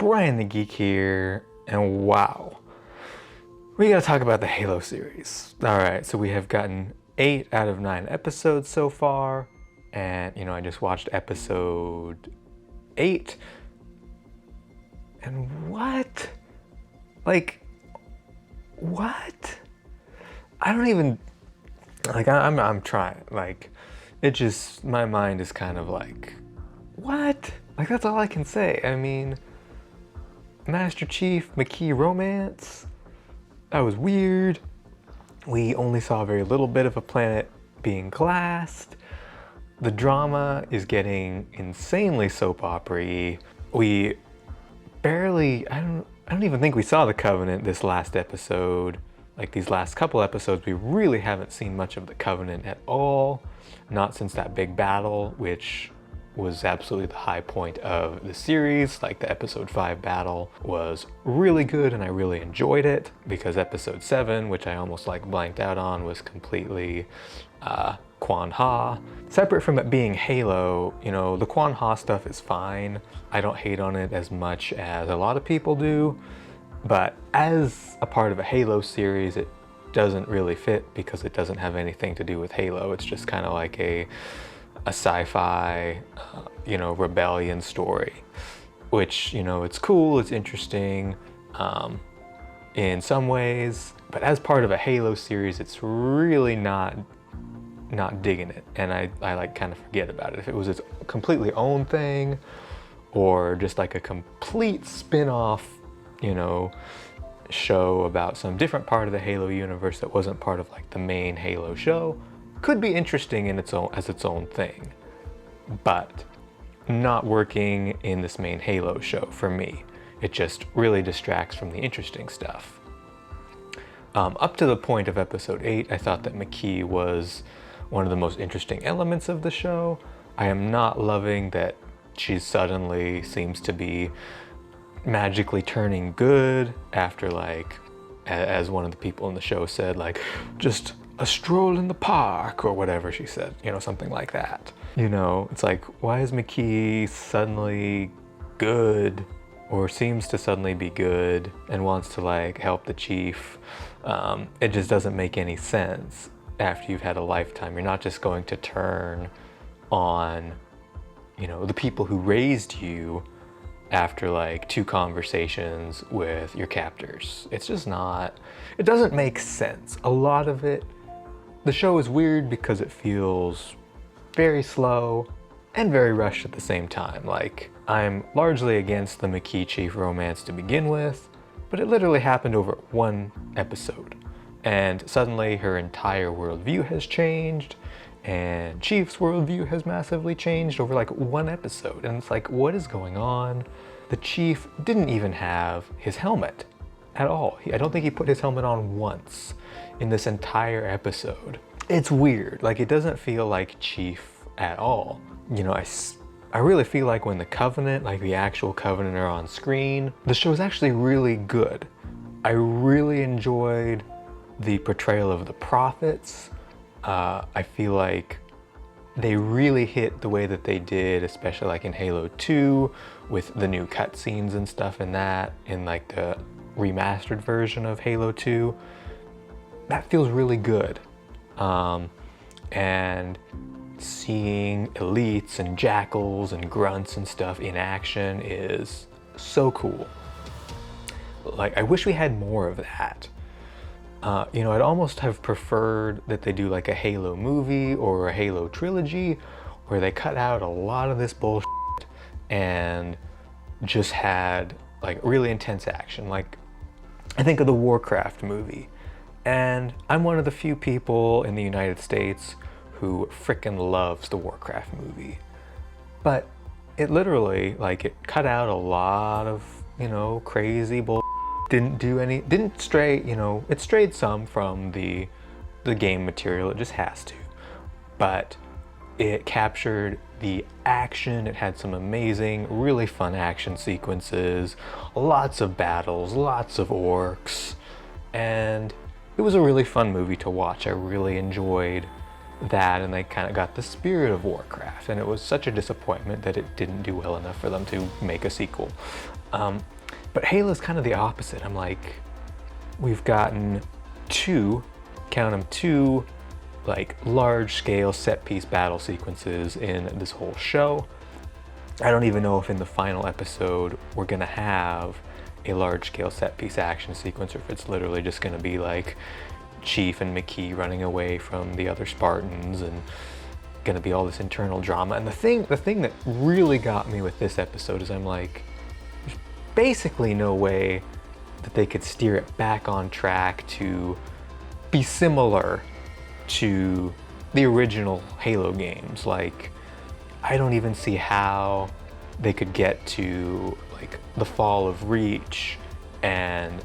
Brian the Geek here, and wow, we gotta talk about the Halo series. Alright, so we have gotten 8 out of 9 episodes so far, and I just watched episode 8, and what? What? I don't even, I'm trying, it just, my mind is kind of like, what? That's all I can say. I mean, Master Chief McKee romance, that was weird. We only saw very little bit of a planet being glassed. The drama is getting insanely soap opera-y. We barely, I don't even think we saw the Covenant this last episode. These last couple episodes, we really haven't seen much of the Covenant at all. Not since that big battle, which was absolutely the high point of the series. The episode 5 battle was really good and I really enjoyed it, because episode 7, which I almost blanked out on, was completely Quan Ha. Separate from it being Halo, the Quan Ha stuff is fine. I don't hate on it as much as a lot of people do, but as a part of a Halo series, it doesn't really fit because it doesn't have anything to do with Halo. It's just kind of like a sci-fi, rebellion story, which, it's cool, it's interesting in some ways, but as part of a Halo series, it's really not digging it, and I kind of forget about it. If it was its completely own thing, or just a complete spin-off, show about some different part of the Halo universe that wasn't part of the main Halo show, could be interesting in its own thing, but not working in this main Halo show for me. It just really distracts from the interesting stuff. Up to the point of episode 8, I thought that McKee was one of the most interesting elements of the show. I am not loving that she suddenly seems to be magically turning good after, as one of the people in the show said, just a stroll in the park, or whatever she said, something like that. It's why is McKee suddenly good, or seems to suddenly be good, and wants to help the chief? It just doesn't make any sense. After you've had a lifetime, you're not just going to turn on, the people who raised you after 2 conversations with your captors. It's just not, it doesn't make sense. A lot of it, the show is weird because it feels very slow and very rushed at the same time. I'm largely against the McKee Chief romance to begin with, but it literally happened over 1 episode. And suddenly her entire worldview has changed, and Chief's worldview has massively changed over 1 episode. And it's what is going on? The Chief didn't even have his helmet at all. I don't think he put his helmet on once in this entire episode. It's weird. It doesn't feel like Chief at all. I really feel like when the Covenant, the actual Covenant, are on screen, the show is actually really good. I really enjoyed the portrayal of the prophets. I feel like they really hit the way that they did, especially in Halo 2, with the new cutscenes and stuff in that, in the remastered version of Halo 2. That feels really good. And seeing elites and jackals and grunts and stuff in action is so cool. I wish we had more of that. I'd almost have preferred that they do a Halo movie or a Halo trilogy where they cut out a lot of this bullshit and just had really intense action. I think of the Warcraft movie, and I'm one of the few people in the United States who frickin' loves the Warcraft movie. But it literally, it cut out a lot of, crazy bull. Didn't stray, it strayed some from the game material, it just has to. But it captured the action, it had some amazing, really fun action sequences, lots of battles, lots of orcs, and it was a really fun movie to watch. I really enjoyed that, and they kind of got the spirit of Warcraft, and it was such a disappointment that it didn't do well enough for them to make a sequel. But Halo's kind of the opposite. I'm like, we've gotten two, count them, two like large scale set piece battle sequences in this whole show. I don't even know if in the final episode we're gonna have a large scale set piece action sequence, or if it's literally just gonna be like Chief and McKee running away from the other Spartans and gonna be all this internal drama. And the thing that really got me with this episode is I'm like, there's basically no way that they could steer it back on track to be similar to the original Halo games. Like, I don't even see how they could get to like the fall of Reach and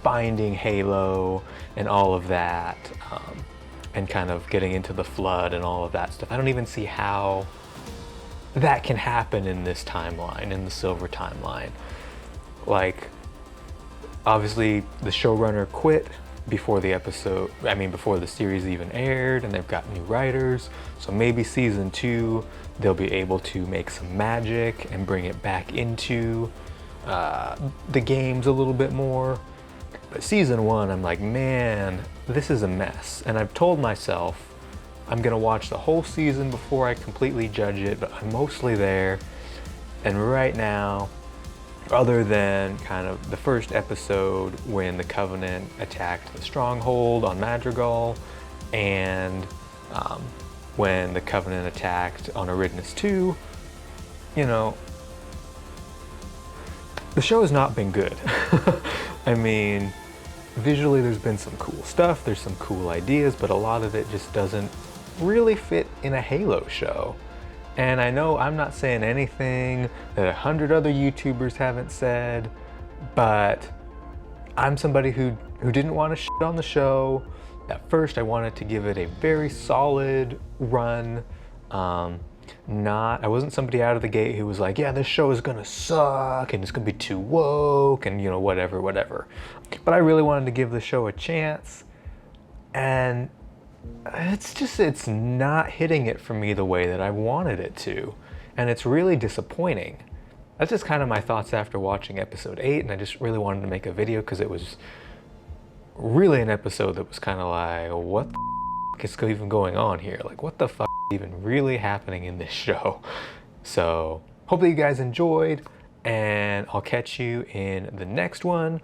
finding Halo and all of that, and kind of getting into the flood and all of that stuff. I don't even see how that can happen in this timeline, in the Silver timeline. Like, obviously the showrunner quit before the episode, before the series even aired, and they've got new writers. So maybe season 2, they'll be able to make some magic and bring it back into the games a little bit more. But season 1, I'm like, man, this is a mess. And I've told myself I'm gonna watch the whole season before I completely judge it, but I'm mostly there. And right now, other than kind of the first episode when the Covenant attacked the stronghold on Madrigal, and when the Covenant attacked on Eridanus 2, you know, the show has not been good. I mean, visually there's been some cool stuff, there's some cool ideas, but a lot of it just doesn't really fit in a Halo show. And I know I'm not saying anything that 100 other YouTubers haven't said, but I'm somebody who didn't want to shit on the show. At first, I wanted to give it a very solid run. I wasn't somebody out of the gate who was like, yeah, this show is gonna suck and it's gonna be too woke and, you know, whatever. But I really wanted to give the show a chance, and it's not hitting it for me the way that I wanted it to, and it's really disappointing. That's just kind of my thoughts after watching episode 8, and I just really wanted to make a video because it was really an episode that was kind of like, what the f is even going on here? Like, what the f is even really happening in this show? So hopefully you guys enjoyed, and I'll catch you in the next one.